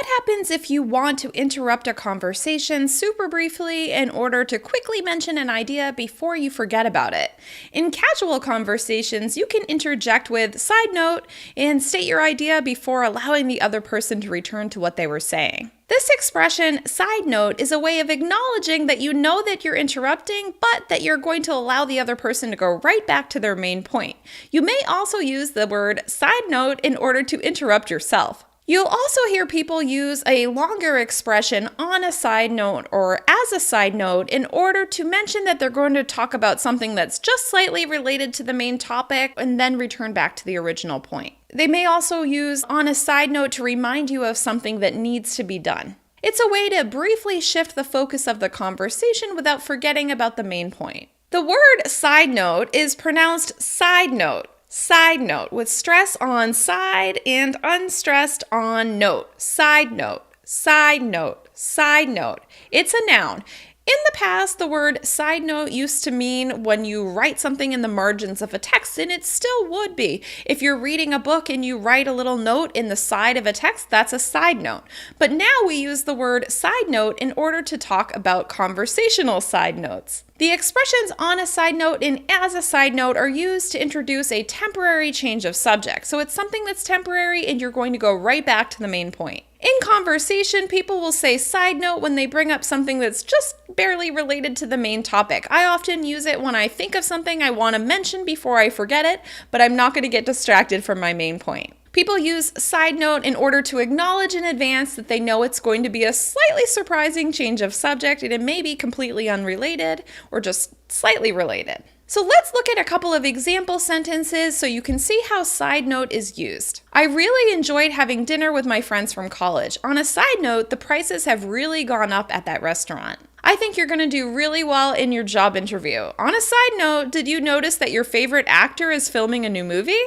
What happens if you want to interrupt a conversation super briefly in order to quickly mention an idea before you forget about it? In casual conversations, you can interject with "side note" and state your idea before allowing the other person to return to what they were saying. This expression, "side note," is a way of acknowledging that you know that you're interrupting, but that you're going to allow the other person to go right back to their main point. You may also use the word "side note" in order to interrupt yourself. You'll also hear people use a longer expression "on a side note" or "as a side note" in order to mention that they're going to talk about something that's just slightly related to the main topic and then return back to the original point. They may also use "on a side note" to remind you of something that needs to be done. It's a way to briefly shift the focus of the conversation without forgetting about the main point. The word "side note" is pronounced "side note." Side note, with stress on side and unstressed on note. Side note, side note, side note. It's a noun. In the past, the word "side note" used to mean when you write something in the margins of a text, and it still would be. If you're reading a book and you write a little note in the side of a text, that's a side note. But now we use the word "side note" in order to talk about conversational side notes. The expressions "on a side note" and "as a side note" are used to introduce a temporary change of subject. So it's something that's temporary and you're going to go right back to the main point. In conversation, people will say "side note" when they bring up something that's just barely related to the main topic. I often use it when I think of something I want to mention before I forget it, but I'm not going to get distracted from my main point. People use "side note" in order to acknowledge in advance that they know it's going to be a slightly surprising change of subject and it may be completely unrelated or just slightly related. So let's look at a couple of example sentences so you can see how "side note" is used. I really enjoyed having dinner with my friends from college. On a side note, the prices have really gone up at that restaurant. I think you're going to do really well in your job interview. On a side note, did you notice that your favorite actor is filming a new movie?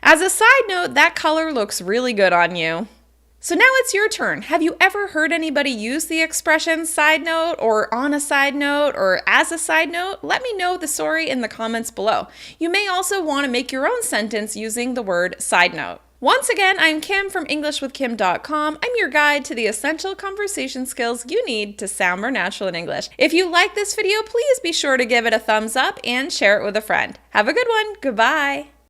As a side note, that color looks really good on you. So now it's your turn. Have you ever heard anybody use the expression "side note" or "on a side note" or "as a side note"? Let me know the story in the comments below. You may also want to make your own sentence using the word "side note." Once again, I'm Kim from EnglishWithKim.com. I'm your guide to the essential conversation skills you need to sound more natural in English. If you like this video, please be sure to give it a thumbs up and share it with a friend. Have a good one. Goodbye.